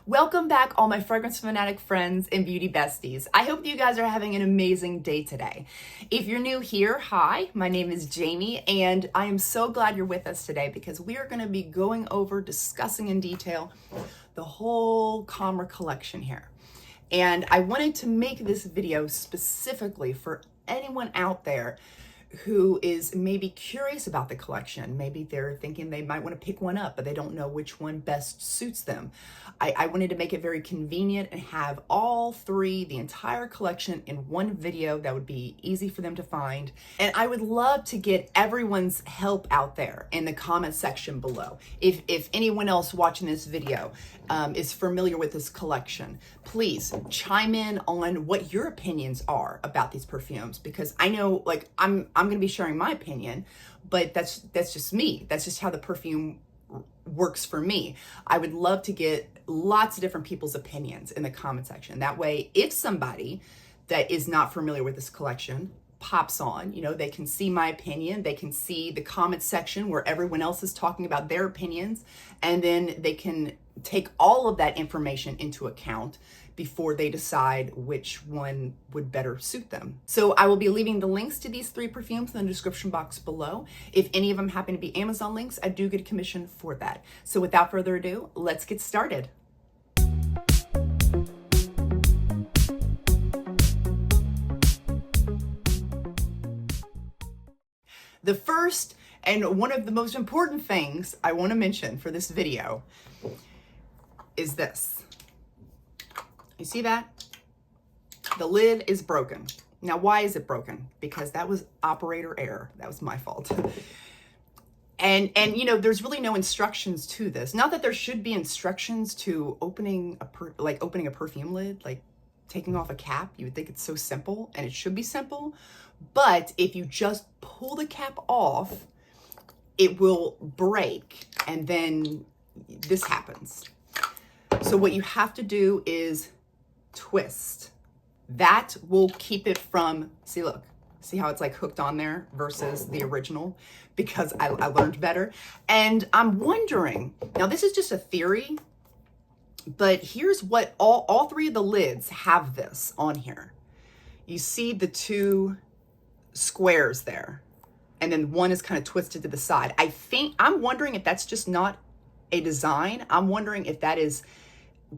Welcome back, all my fragrance fanatic friends and beauty besties. I hope you guys are having an amazing day today. If you're new here, hi, my name is Jamie, and I am so glad you're with us today because we are going to be going over, discussing in detail the whole Kamra collection here. And I wanted to make this video specifically for anyone out there who is maybe curious about the collection. Maybe they're thinking they might want to pick one up, but they don't know which one best suits them. I wanted to make it very convenient and have all three, the entire collection in one video that would be easy for them to find. And I would love to get everyone's help out there in the comment section below. If anyone else watching this video is familiar with this collection, please chime in on what your opinions are about these perfumes, because I know, like, I'm going to be sharing my opinion, but that's just me. That's just how the perfume works for me. I would love to get lots of different people's opinions in the comment section. That way, if somebody that is not familiar with this collection pops on, you know, they can see my opinion, they can see the comment section where everyone else is talking about their opinions, and then they can take all of that information into account before they decide which one would better suit them. So I will be leaving the links to these three perfumes in the description box below. If any of them happen to be Amazon links, I do get a commission for that. So without further ado, let's get started. The first and one of the most important things I want to mention for this video is this. You see that? The lid is broken. Now, why is it broken? Because that was operator error. That was my fault. And you know, there's really no instructions to this. Not that there should be instructions to opening a perfume lid, like taking off a cap. You would think it's so simple, and it should be simple. But if you just pull the cap off, it will break, and then this happens. So what you have to do is twist. That will keep it from, see, look, see how it's like hooked on there versus the original, because I learned better. And I'm wondering, now this is just a theory, but here's what all three of the lids have this on here. You see the two squares there, and then one is kind of twisted to the side. I'm wondering if that's just not a design. I'm wondering if that is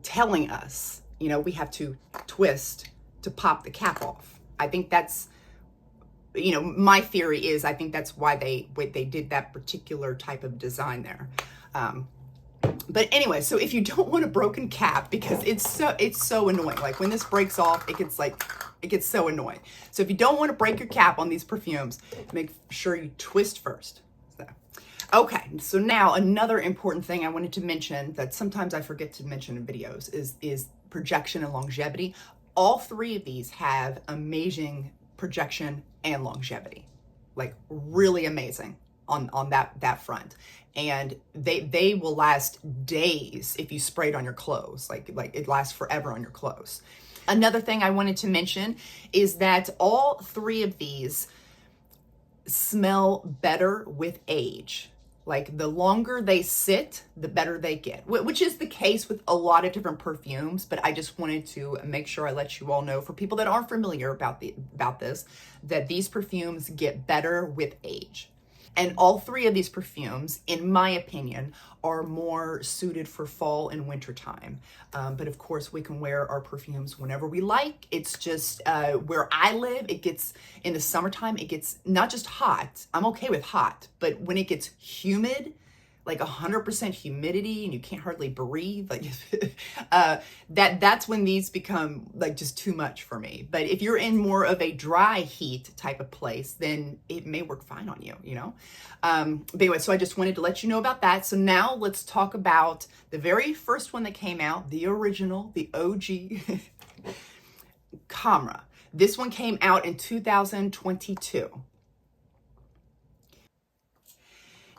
telling us, you know, we have to twist to pop the cap off. I think that's, you know, my theory is I think that's why they did that particular type of design there. But anyway, so if you don't want a broken cap, because it's so annoying. Like when this breaks off, it gets so annoying. So if you don't want to break your cap on these perfumes, make sure you twist first. Okay, so now another important thing I wanted to mention that sometimes I forget to mention in videos is projection and longevity. All three of these have amazing projection and longevity, like really amazing on that front. And they will last days if you spray it on your clothes, like it lasts forever on your clothes. Another thing I wanted to mention is that all three of these smell better with age. Like the longer they sit, the better they get, which is the case with a lot of different perfumes. But I just wanted to make sure I let you all know, for people that aren't familiar about this, that these perfumes get better with age. And all three of these perfumes, in my opinion, are more suited for fall and winter time. But of course, we can wear our perfumes whenever we like. It's just where I live, it gets, in the summertime, it gets not just hot. I'm okay with hot, but when it gets humid, like 100% humidity and you can't hardly breathe, like that's when these become like just too much for me. But if you're in more of a dry heat type of place, then it may work fine on you, you know? But anyway, so I just wanted to let you know about that. So now let's talk about the very first one that came out, the original, the OG, Kamra. This one came out in 2022.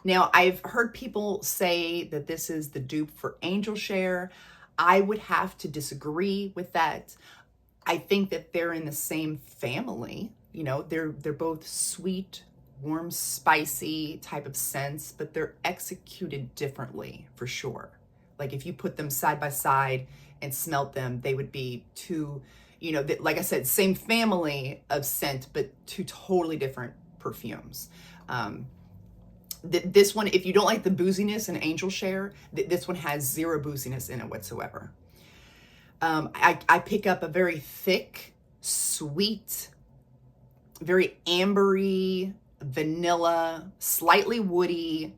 Now, I've heard people say that this is the dupe for Angel Share. I would have to disagree with that. I think that they're in the same family. You know, they're both sweet, warm, spicy type of scents, but they're executed differently for sure. Like if you put them side by side and smelt them, they would be two, you know, like I said, same family of scent, but two totally different perfumes. This one, if you don't like the booziness and angel share, this one has zero booziness in it whatsoever. I pick up a very thick, sweet, very ambery, vanilla, slightly woody,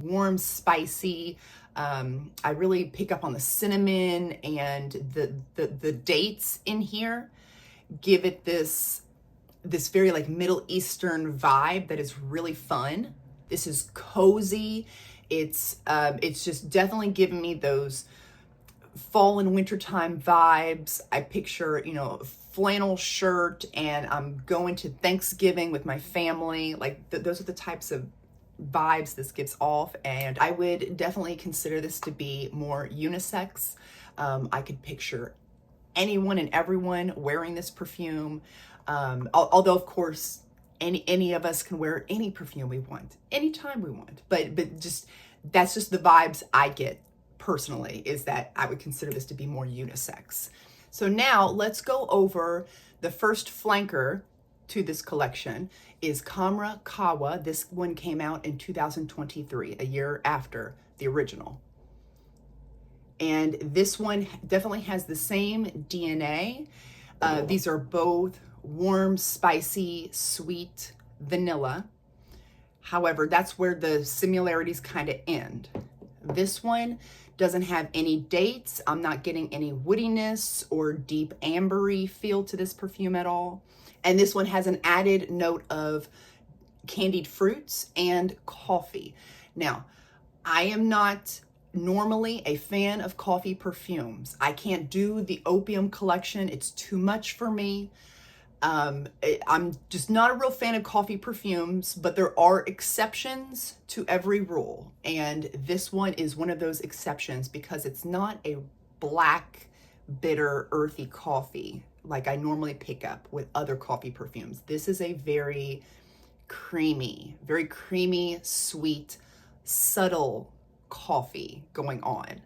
warm, spicy. I really pick up on the cinnamon, and the dates in here give it this very like Middle Eastern vibe that is really fun. This is cozy. It's just definitely giving me those fall and wintertime vibes. I picture, you know, a flannel shirt, and I'm going to Thanksgiving with my family. Like those are the types of vibes this gives off, and I would definitely consider this to be more unisex. I could picture anyone and everyone wearing this perfume. Although of course any of us can wear any perfume we want, anytime we want. But just that's just the vibes I get personally, is that I would consider this to be more unisex. So now let's go over the first flanker to this collection is Kamra Kawa. This one came out in 2023, a year after the original. And this one definitely has the same DNA. These are both warm, spicy, sweet vanilla. However, that's where the similarities kind of end. This one doesn't have any dates. I'm not getting any woodiness or deep ambery feel to this perfume at all. And this one has an added note of candied fruits and coffee. Now, I am not normally a fan of coffee perfumes. I can't do the opium collection. It's too much for me. I'm just not a real fan of coffee perfumes, but there are exceptions to every rule. And this one is one of those exceptions because it's not a black, bitter, earthy coffee like I normally pick up with other coffee perfumes. This is a very creamy, sweet, subtle coffee going on.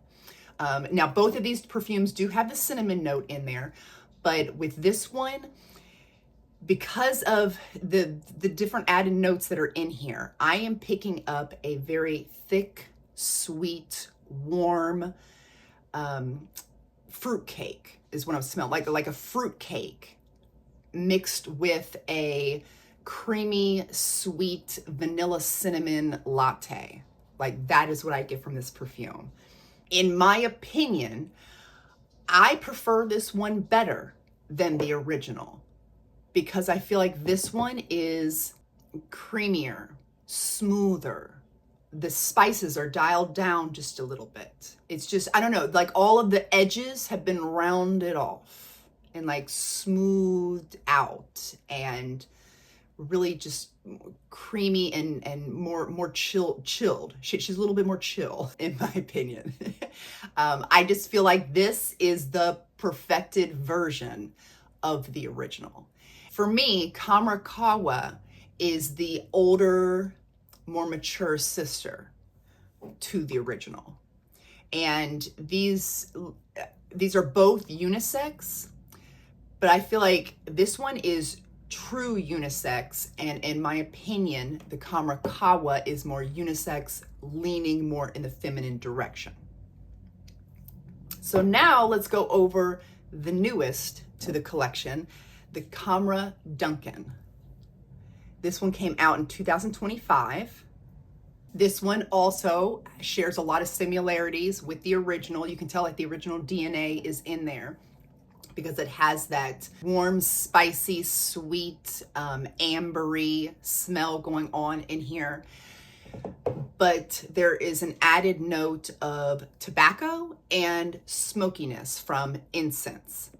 Now, both of these perfumes do have the cinnamon note in there, but with this one, because of the different added notes that are in here, I am picking up a very thick, sweet, warm fruit cake is what I'm smelling, like a fruit cake mixed with a creamy, sweet vanilla cinnamon latte. Like that is what I get from this perfume. In my opinion, I prefer this one better than the original, because I feel like this one is creamier, smoother. The spices are dialed down just a little bit. It's just, I don't know, like all of the edges have been rounded off and like smoothed out, and really just creamy and more chilled. She's a little bit more chill, in my opinion. I just feel like this is the perfected version of the original. For me, Kamra Kawa is the older, more mature sister to the original. And these are both unisex, but I feel like this one is true unisex, and in my opinion, the Kamra Kawa is more unisex, leaning more in the feminine direction. So now let's go over the newest to the collection, the Kamra Duncan. This one came out in 2025. This one also shares a lot of similarities with the original. You can tell like the original DNA is in there because it has that warm, spicy, sweet, ambery smell going on in here. But there is an added note of tobacco and smokiness from incense.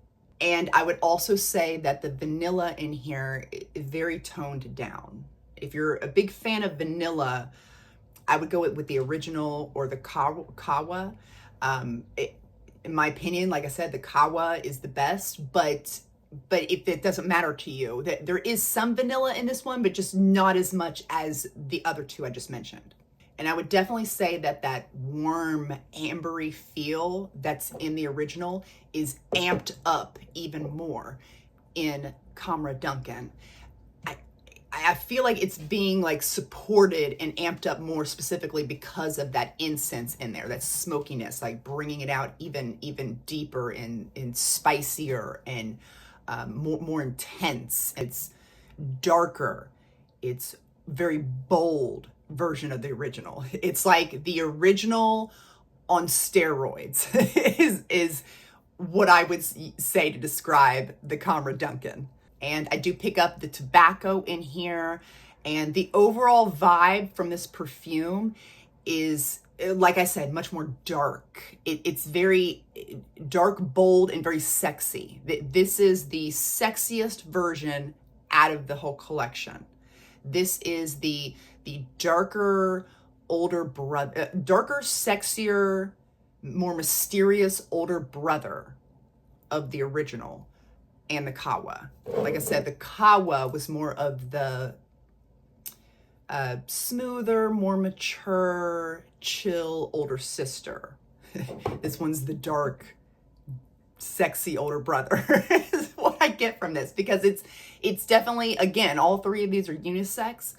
And I would also say that the vanilla in here is very toned down. If you're a big fan of vanilla, I would go with the original or the Kawa. In my opinion, like I said, the Kawa is the best, but if it doesn't matter to you, there is some vanilla in this one, but just not as much as the other two I just mentioned. And I would definitely say that that warm, ambery feel that's in the original is amped up even more in Kamra Duncan. I feel like it's being like supported and amped up more specifically because of that incense in there, that smokiness, like bringing it out even deeper and spicier and more intense. It's darker. It's very bold version of the original. It's like the original on steroids is what I would say to describe the Kamra Duncan. And I do pick up the tobacco in here, and the overall vibe from this perfume is, like I said, much more dark. It's very dark, bold, and very sexy. This is the sexiest version out of the whole collection. This is the darker, older brother, darker, sexier, more mysterious older brother of the original and the Kawa. Like I said, the Kawa was more of the smoother, more mature, chill older sister. This one's the dark, sexy older brother is what I get from this, because it's definitely, again, all three of these are unisex.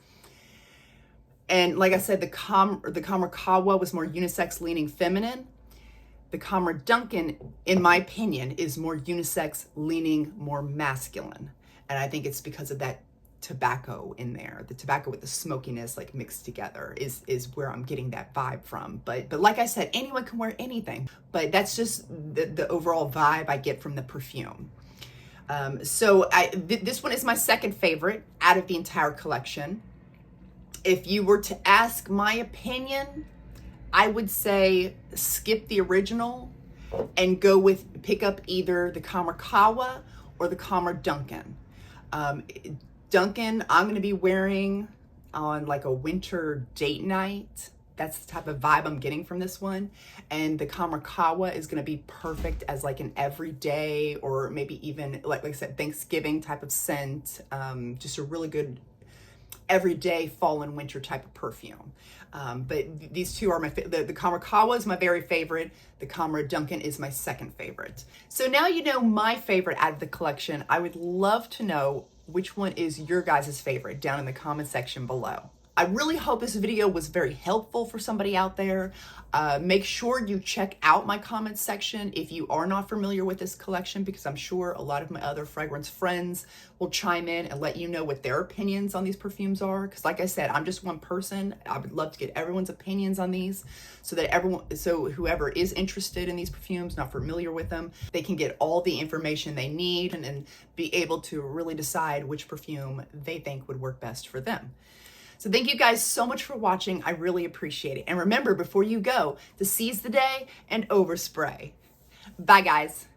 And like I said, the Kamra Kawa was more unisex leaning feminine. The Kamra Duncan, in my opinion, is more unisex leaning more masculine. And I think it's because of that tobacco in there. The tobacco with the smokiness like mixed together is where I'm getting that vibe from. But like I said, anyone can wear anything. But that's just the overall vibe I get from the perfume. So this one is my second favorite out of the entire collection. If you were to ask my opinion, I would say skip the original and pick up either the Kamra Kawa or the Kamra Duncan. Duncan, I'm going to be wearing on like a winter date night. That's the type of vibe I'm getting from this one. And the Kamra Kawa is going to be perfect as like an everyday, or maybe even like I said, Thanksgiving type of scent. Just a really good everyday fall and winter type of perfume. But these two are my favorite. The Kamra Kawa is my very favorite. The Kamra Duncan is my second favorite. So now you know my favorite out of the collection. I would love to know which one is your guys' favorite down in the comment section below. I really hope this video was very helpful for somebody out there. Make sure you check out my comment section if you are not familiar with this collection, because I'm sure a lot of my other fragrance friends will chime in and let you know what their opinions on these perfumes are. Because like I said, I'm just one person. I would love to get everyone's opinions on these so that whoever is interested in these perfumes, not familiar with them, they can get all the information they need and be able to really decide which perfume they think would work best for them. So thank you guys so much for watching. I really appreciate it. And remember, before you go, to seize the day and overspray. Bye, guys.